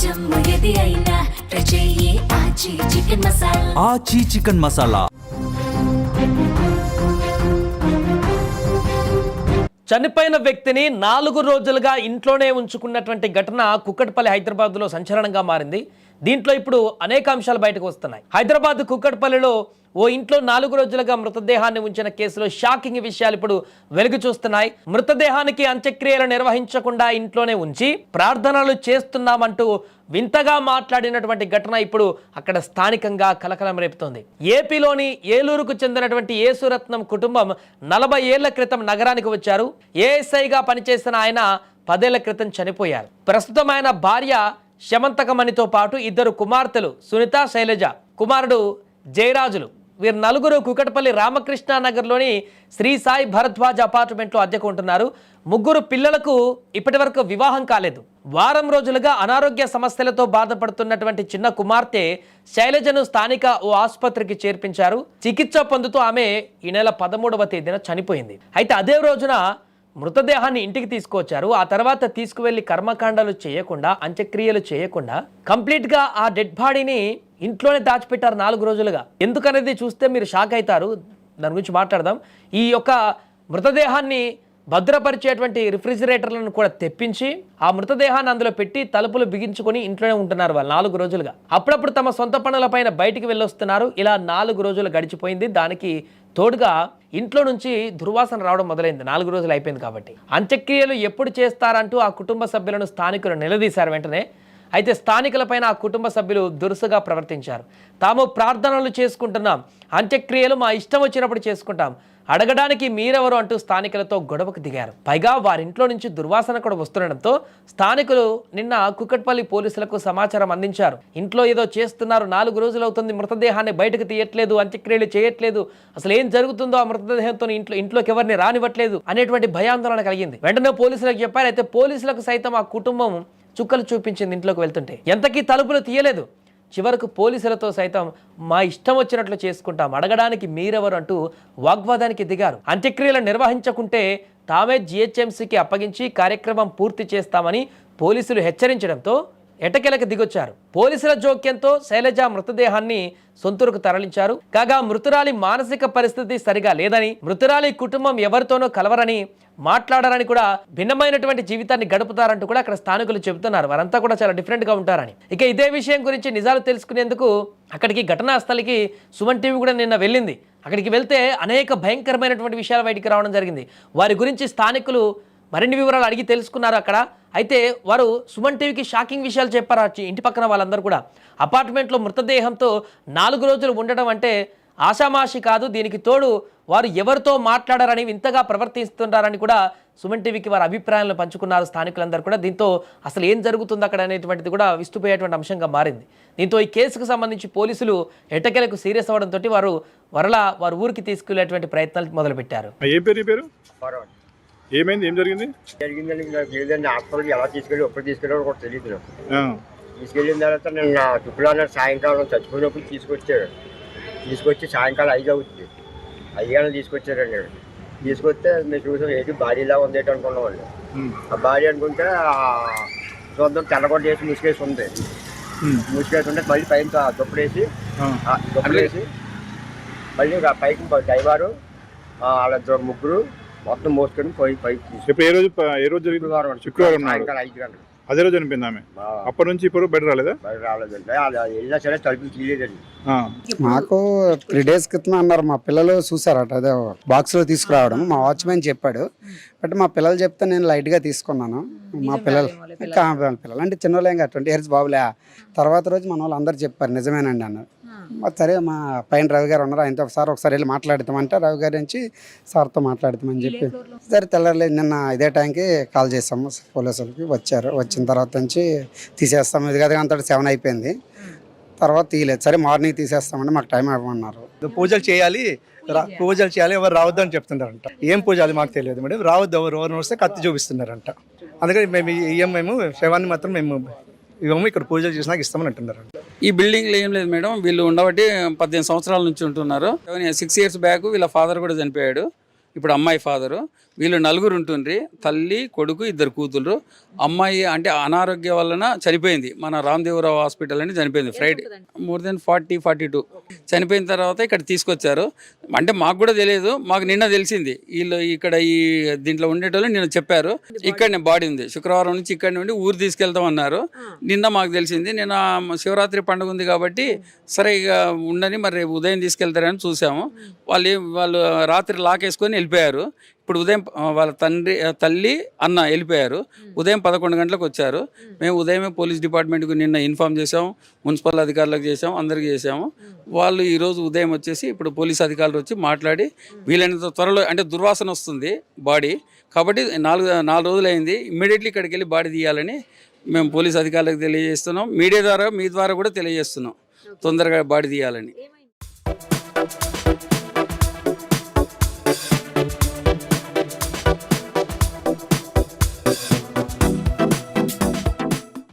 జమ్ము ఏది అయినా ట్రై చెయ్యి ఆచి చికెన్ మసాలా. ఆచి చికెన్ మసాలా. చనిపోయిన వ్యక్తిని 4 రోజులుగా ఇంట్లోనే ఉంచుకున్నటువంటి ఘటన కుక్కట్పల్లి హైదరాబాద్లో సంచలనంగా మారింది. దీంట్లో ఇప్పుడు అనేక అంశాలు బయటకు వస్తున్నాయి. హైదరాబాద్ కుక్కట్పల్లిలో ఓ ఇంట్లో 4 రోజులుగా మృతదేహాన్ని ఉంచిన కేసులో షాకింగ్ విషయాలు ఇప్పుడు వెలుగు చూస్తున్నాయి. మృతదేహానికి అంత్యక్రియలు నిర్వహించకుండా ఇంట్లోనే ఉంచి ప్రార్థనలు చేస్తున్నామంటూ వింతగా మాట్లాడినటువంటి ఘటన ఇప్పుడు అక్కడ స్థానికంగా కలకలం రేపుతోంది. ఏపీలోని ఏలూరుకు చెందినటువంటి యేసురత్నం కుటుంబం 40 ఏళ్ల క్రితం నగరానికి వచ్చారు. ఏఎస్ఐగా పనిచేసిన ఆయన 10 ఏళ్ల క్రితం చనిపోయారు. ప్రస్తుతం ఆయన భార్య శమంతకమణితో పాటు 2 కుమార్తెలు సునీత, శైలజ, కుమారుడు జయరాజులు. వీరు 4 కుకట్పల్లి రామకృష్ణ నగర్లోని శ్రీ సాయి భరద్వాజ్ అపార్ట్మెంట్లో అద్దెకు ఉంటున్నారు. 3 పిల్లలకు ఇప్పటి వరకు వివాహం కాలేదు. వారం రోజులుగా అనారోగ్య సమస్యలతో బాధపడుతున్నటువంటి చిన్న కుమార్తె శైలజను స్థానిక ఓ ఆసుపత్రికి చేర్పించారు. చికిత్స పొందుతూ ఆమె ఈ నెల 13వ తేదీన చనిపోయింది. అయితే అదే రోజున మృతదేహాన్ని ఇంటికి తీసుకొచ్చారు. ఆ తర్వాత తీసుకువెళ్లి కర్మకాండాలు చేయకుండా, అంత్యక్రియలు చేయకుండా కంప్లీట్గా ఆ డెడ్ బాడీని ఇంట్లోనే దాచిపెట్టారు 4 రోజులుగా. ఎందుకనేది చూస్తే మీరు షాక్ అవుతారు. దాని గురించి మాట్లాడదాం. ఈ యొక్క మృతదేహాన్ని భద్రపరిచేటువంటి రిఫ్రిజిరేటర్లను కూడా తెప్పించి ఆ మృతదేహాన్ని అందులో పెట్టి తలుపులు బిగించుకొని ఇంట్లోనే ఉంటున్నారు వాళ్ళు 4 రోజులుగా. అప్పుడప్పుడు తమ సొంత పనులపైన బయటికి వెళ్ళొస్తున్నారు. ఇలా 4 రోజులు గడిచిపోయింది. దానికి తోడుగా ఇంట్లో నుంచి దుర్వాసన రావడం మొదలైంది. 4 రోజులు అయిపోయింది కాబట్టి. అంత్యక్రియలు ఎప్పుడు చేస్తారంటూ ఆ కుటుంబ సభ్యులను స్థానికులు నిలదీశారు వెంటనే. అయితే స్థానికులపైన ఆ కుటుంబ సభ్యులు దురుసుగా ప్రవర్తించారు. తాము ప్రార్థనలు చేసుకుంటున్నాం, అంత్యక్రియలు మా ఇష్టం వచ్చినప్పుడు చేసుకుంటాం, అడగడానికి మీరెవరు అంటూ స్థానికులతో గొడవకు దిగారు. పైగా వారింట్లో నుంచి దుర్వాసన కూడా వస్తుండడంతో స్థానికులు నిన్న కుకట్పల్లి పోలీసులకు సమాచారం అందించారు. ఇంట్లో ఏదో చేస్తున్నారు, 4 రోజులు అవుతుంది, మృతదేహాన్ని బయటకు తీయట్లేదు, అంత్యక్రియలు చేయట్లేదు, అసలు ఏం జరుగుతుందో ఆ మృతదేహంతో ఇంట్లోకి ఎవరిని రానివ్వట్లేదు అనేటువంటి భయాందోళన కలిగింది. వెంటనే పోలీసులకు చెప్పారు. అయితే పోలీసులకు సైతం ఆ కుటుంబం చుక్కలు చూపించింది. ఇంట్లోకి వెళ్తుంటే ఎంతకీ తలుపులు తీయలేదు. చివరకు పోలీసులతో సైతం మా ఇష్టం వచ్చినట్లు చేసుకుంటాం, అడగడానికి మీరెవరు అంటూ వాగ్వాదానికి దిగారు. అంత్యక్రియలు నిర్వహించకుంటే తామే జిహెచ్ఎంసీకి అప్పగించి కార్యక్రమం పూర్తి చేస్తామని పోలీసులు హెచ్చరించడంతో ఎటకెలకు దిగొచ్చారు. పోలీసుల జోక్యంతో శైలజ మృతదేహాన్ని సొంతూరుకు తరలించారు. కాగా మృతురాలి మానసిక పరిస్థితి సరిగా లేదని, మృతురాలి కుటుంబం ఎవరితోనో కలవరని, మాట్లాడారని, కూడా భిన్నమైనటువంటి జీవితాన్ని గడుపుతారంటూ కూడా అక్కడ స్థానికులు చెబుతున్నారు. వారంతా కూడా చాలా డిఫరెంట్గా ఉంటారని. ఇక ఇదే విషయం గురించి నిజాలు తెలుసుకునేందుకు అక్కడికి ఘటనా స్థలికి సుమన్ టీవీ కూడా నిన్న వెళ్ళింది. అక్కడికి వెళ్తే అనేక భయంకరమైనటువంటి విషయాలు బయటికి రావడం జరిగింది. వారి గురించి స్థానికులు మరిన్ని వివరాలు అడిగి తెలుసుకున్నారు అక్కడ. అయితే వారు సుమన్ టీవీకి షాకింగ్ విషయాలు చెప్పారు. ఇంటి పక్కన వాళ్ళందరూ కూడా అపార్ట్మెంట్లో మృతదేహంతో 4 రోజులు ఉండడం అంటే ఆషామాషి కాదు. దీనికి తోడు వారు ఎవరితో మాట్లాడారని, వింతగా ప్రవర్తిస్తున్నారని కూడా సుమన్ టీవీకి వారి అభిప్రాయాలను పంచుకున్నారు స్థానికులందరూ కూడా. దీంతో అసలు ఏం జరుగుతుంది అక్కడ అనేటువంటిది కూడా విస్తుపోయేటువంటి అంశంగా మారింది. దీంతో ఈ కేసుకు సంబంధించి పోలీసులు ఎట్టకేలకు సీరియస్ అవ్వడంతో వారి ఊరికి తీసుకెళ్లేటువంటి ప్రయత్నాలు మొదలుపెట్టారు. ఏమైంది, ఏం జరిగింది? జరిగిందని లేదండి, హాస్పిటల్కి ఎలా ఎప్పుడు తీసుకెళ్ళారో కూడా తెలియదు. తీసుకెళ్ళిన తర్వాత నిన్న శుక్రవారం సాయంకాలం చచ్చిపోయినప్పుడు తీసుకొచ్చి సాయంకాలం 5 అవుతుంది, 5 గంటలు తీసుకొచ్చారండి. తీసుకొస్తే మేము చూసాం, ఏంటి భార్యలా ఉంది ఏంటి అనుకున్నామండి. ఆ భార్య అనుకుంటే చూద్దాం తెల్లగొడ్డ చేసి ముసుకేసి ఉంది. ముసుకేసి ఉంటే మళ్ళీ పైన దుప్పడేసి మళ్ళీ పైకి డ్రైవరు వాళ్ళ 3 మొత్తం మోసుకొని పైకి. ఏ రోజు జరిగింది? శుక్రవారం సాయంకాలం 5 గంటలు. అదే రోజు అనిపోయింది ఆమె. అప్పటి నుంచి ఇప్పుడు బయట రాలేదా? రాలేదండి, వెళ్ళినా సరే తలుపులు తీయలేదండి. మాకు 3 డేస్ క్రితం అన్నారు, మా పిల్లలు చూసారట, అదే బాక్స్ లో తీసుకురావడం మా వాచ్మెన్ చెప్పాడు. బట్ మా పిల్లలు చెప్తే నేను లైట్ గా తీసుకున్నాను. మా పిల్లలు అంటే చిన్నోళ్ళేం 20 years బాబులే. తర్వాత రోజు మన వాళ్ళు అందరు చెప్పారు నిజమేనండి అన్నారు. సరే మా పైన రవి గారు ఉన్నారు, ఆయనతో ఒకసారి వెళ్ళి మాట్లాడతామంటే రవి గారి నుంచి సార్తో మాట్లాడతామని చెప్పి సరే తెల్లలేదు. నిన్న ఇదే టైంకి కాల్ చేసాము పోలీసులకి, వచ్చారు. వచ్చిన తర్వాత నుంచి తీసేస్తాము, ఇది కదా అంతటి 7 అయిపోయింది. తర్వాత తీయలేదు. సరే మార్నింగ్ తీసేస్తామంటే మాకు టైం ఇవ్వమన్నారు. పూజలు చేయాలి ఎవరు రావద్దు అని చెప్తున్నారంట. ఏం పూజలు మాకు తెలియదు మేడం. రావద్దు, ఎవరు వస్తే కత్తి చూపిస్తున్నారంట. అందుకని మేము శవాన్ని మాత్రం ఇవ్వము, ఇక్కడ పూజలు చేసినాక ఇస్తామని అంటున్నారు. ఈ బిల్డింగ్లో ఏం లేదు మేడం, వీళ్ళు ఉండబట్టి 18 సంవత్సరాల నుంచి ఉంటున్నారు. 6 years బ్యాక్ వీళ్ళ ఫాదర్ కూడా చనిపోయాడు. ఇప్పుడు అమ్మాయి ఫాదరు. వీళ్ళు నలుగురు ఉంటుండ్రి, తల్లి కొడుకు 2 కూతుళ్ళు. అమ్మాయి అంటే అనారోగ్యం వలన చనిపోయింది, మన రామదేవరావు హాస్పిటల్ అని చనిపోయింది ఫ్రైడే. మోర్ దెన్ 40-42 చనిపోయిన తర్వాత ఇక్కడ తీసుకొచ్చారు. అంటే మాకు కూడా తెలియదు, మాకు నిన్న తెలిసింది. వీళ్ళు ఇక్కడ ఈ దీంట్లో ఉండేటోళ్ళు నిన్న చెప్పారు ఇక్కడనే బాడీ ఉంది, శుక్రవారం నుంచి ఇక్కడ నుండి ఊరు తీసుకెళ్తాం అన్నారు. నిన్న మాకు తెలిసింది. నిన్న శివరాత్రి పండుగ ఉంది కాబట్టి సరే ఇక ఉండని, మరి రేపు ఉదయం తీసుకెళ్తారని చూసాము. వాళ్ళు రాత్రి లాకేసుకొని వెళ్ళిపోయారు. ఇప్పుడు ఉదయం వాళ్ళ తల్లి అన్న వెళ్ళిపోయారు. ఉదయం 11 గంటలకు వచ్చారు. మేము ఉదయమే పోలీస్ డిపార్ట్మెంట్కు నిన్న ఇన్ఫామ్ చేసాము, మున్సిపల్ అధికారులకు చేసాము, అందరికీ చేసాము. వాళ్ళు ఈరోజు ఉదయం వచ్చేసి ఇప్పుడు పోలీస్ అధికారులు వచ్చి మాట్లాడి వీలైనంత త్వరలో, అంటే దుర్వాసన వస్తుంది బాడీ కాబట్టి 4 రోజులు అయింది, ఇమ్మీడియట్లీ ఇక్కడికి వెళ్ళి బాడీ తీయాలని మేము పోలీస్ అధికారులకు తెలియజేస్తున్నాం. మీడియా ద్వారా, మీ ద్వారా కూడా తెలియజేస్తున్నాం తొందరగా బాడీ తీయాలని.